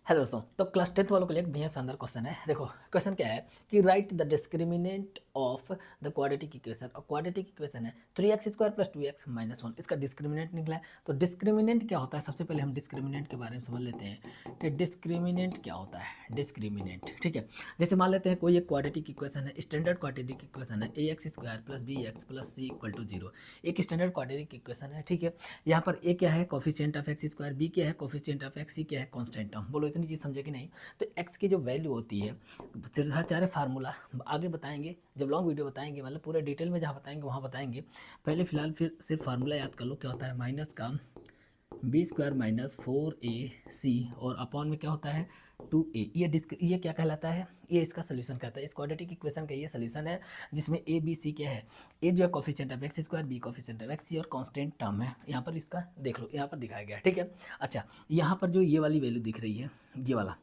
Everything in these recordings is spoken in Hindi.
हेलो दोस्तों, तो क्लास 10th वालों के लिए एक बढ़िया शानदार क्वेश्चन है। देखो क्वेश्चन क्या है कि right the discriminant of the quadratic equation. और क्वाड्रेटिक इक्वेशन है 3x² + 2x - 1। इसका डिस्क्रिमिनेंट निकला है। तो डिस्क्रिमिनेंट क्या होता है, सबसे पहले हम डिस्क्रिमिनेंट के बारे में समझ लेते हैं कि डिस्क्रिमिनेंट क्या होता है। डिस्क्रिमिनेंट ठीक है, जैसे मान लेते हैं कोई एक क्वाड्रेटिक इक्वेशन है, स्टैंडर्ड क्वाड्रेटिक इक्वेशन है ax² + bx + c = 0। एक स्टैंडर्ड क्वाड्रेटिक इक्वेशन है, ठीक है। यहाँ पर a क्या है, कोफिशिएंट ऑफ x², b क्या है, कोफिशिएंट ऑफ x, c क्या है, कांस्टेंट टर्म। बोलो इतनी चीज़ समझे कि नहीं। तो x की जो वैल्यू होती है, सीधा फार्मूला आगे बताएंगे, जब लॉन्ग वीडियो बताएंगे, मतलब पूरे डिटेल में जहाँ बताएंगे वहाँ बताएंगे। पहले फिलहाल फिर सिर्फ फार्मूला याद कर लो, क्या होता है, माइनस का b² - 4ac और अपॉन में क्या होता है 2a। ये क्या कहलाता है, ये इसका सोल्यूशन कहता है। इस क्वाड्रेटिक इक्वेशन का ये सोल्यूशन है, जिसमें a b c क्या है, a जो है coefficient of x², b coefficient of x, c और कांस्टेंट टर्म है। यहाँ पर इसका देख लो, यहाँ पर दिखाया गया है, ठीक है। अच्छा, यहाँ पर जो ये वाली वैल्यू दिख रही है, ये वाला,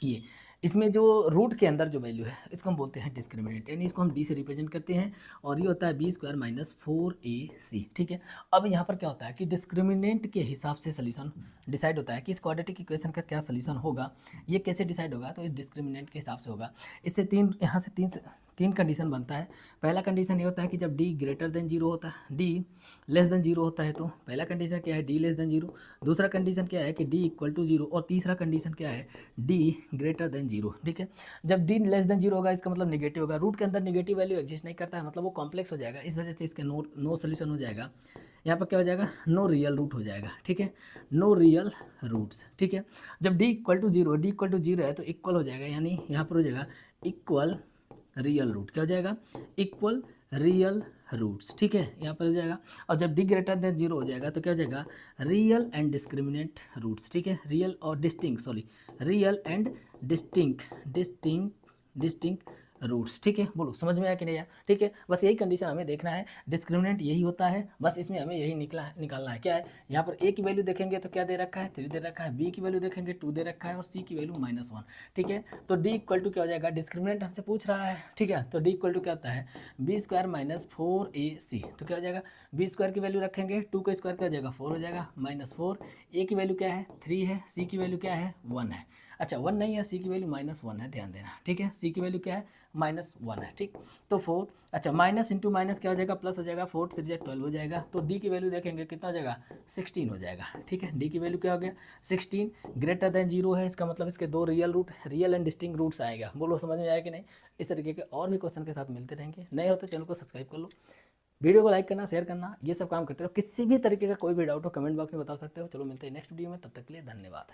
ये इसमें जो रूट के अंदर जो वैल्यू है, इसको हम बोलते हैं डिस्क्रिमिनेंट, यानी इसको हम डी से रिप्रेजेंट करते हैं। और ये होता है b² - 4ac, ठीक है। अब यहाँ पर क्या होता है कि डिस्क्रिमिनेंट के हिसाब से सोल्यूशन डिसाइड होता है कि इस क्वाड्रेटिक इक्वेशन का क्या सोल्यूशन होगा। ये कैसे डिसाइड होगा, तो इस डिस्क्रिमिनेंट के हिसाब से होगा। इससे तीन, यहाँ से तीन कंडीशन बनता है। पहला कंडीशन ये होता है कि जब d ग्रेटर देन 0 होता है, d लेस देन 0 होता है, तो पहला कंडीशन क्या है, d लेस देन 0। दूसरा कंडीशन क्या है कि d = 0। और तीसरा कंडीशन क्या है, d ग्रेटर देन 0, ठीक है। जब d लेस देन 0 होगा, इसका मतलब निगेटिव होगा। रूट के अंदर निगेटिव वैल्यू एग्जिस्ट नहीं करता है, मतलब वो कॉम्प्लेक्स हो जाएगा, इस वजह से इसका नो सोल्यूशन हो जाएगा। यहाँ पर क्या हो जाएगा, नो रियल रूट हो जाएगा, ठीक है, नो रियल रूट्स, ठीक है। जब d = 0, है तो इक्वल हो जाएगा, यानी यहाँ पर हो जाएगा इक्वल रियल रूट। क्या हो जाएगा, इक्वल रियल रूट्स, ठीक है, यहाँ पर हो जाएगा। और जब d ग्रेटर देन 0 हो जाएगा तो क्या हो जाएगा, रियल एंड डिस्क्रिमिनेंट रूट्स, ठीक है, रियल और distinct, sorry, real and distinct roots, ठीक है। बोलो समझ में आया कि नहीं आया, ठीक है। बस यही कंडीशन हमें देखना है, डिस्क्रिमिनेंट यही होता है, बस इसमें हमें यही निकालना है। क्या है, यहाँ पर a की वैल्यू देखेंगे तो क्या दे रखा है, 3 दे रखा है, b की वैल्यू देखेंगे 2 दे रखा है, और c की वैल्यू -1, ठीक है। तो d = क्या हो जाएगा, डिस्क्रिमिनेंट हमसे पूछ रहा है, ठीक है। तो d = क्या होता है, b² - 4ac। तो क्या हो जाएगा, b² की वैल्यू रखेंगे, 2 का स्क्वायर क्या हो जाएगा, 4 हो जाएगा, -4। a की वैल्यू क्या है, 3 है, c की वैल्यू क्या है, 1 है। अच्छा 1 नहीं है, c की वैल्यू -1 है, ध्यान देना, ठीक है। c की वैल्यू क्या है, -1 है, ठीक। तो 4, अच्छा माइनस इंटू माइनस क्या हो जाएगा, प्लस हो जाएगा, 4 3 12 हो जाएगा। तो d की वैल्यू देखेंगे कितना हो जाएगा, 16 हो जाएगा, ठीक है। d की वैल्यू क्या हो गया, 16 ग्रेटर देन 0 है, इसका मतलब इसके दो रियल एंड डिस्टिंक्ट रूट्स आएगा। बोलो समझ में आया कि नहीं। इस तरीके के और भी क्वेश्चन के साथ मिलते रहेंगे। नए हो तो चैनल को सब्सक्राइब कर लो, वीडियो को लाइक करना, शेयर करना, ये सब काम करते रहो। किसी भी तरीके का कोई भी डाउट हो कमेंट बॉक्स में बता सकते हो। चलो मिलते हैं नेक्स्ट वीडियो में, तब तक के लिए धन्यवाद।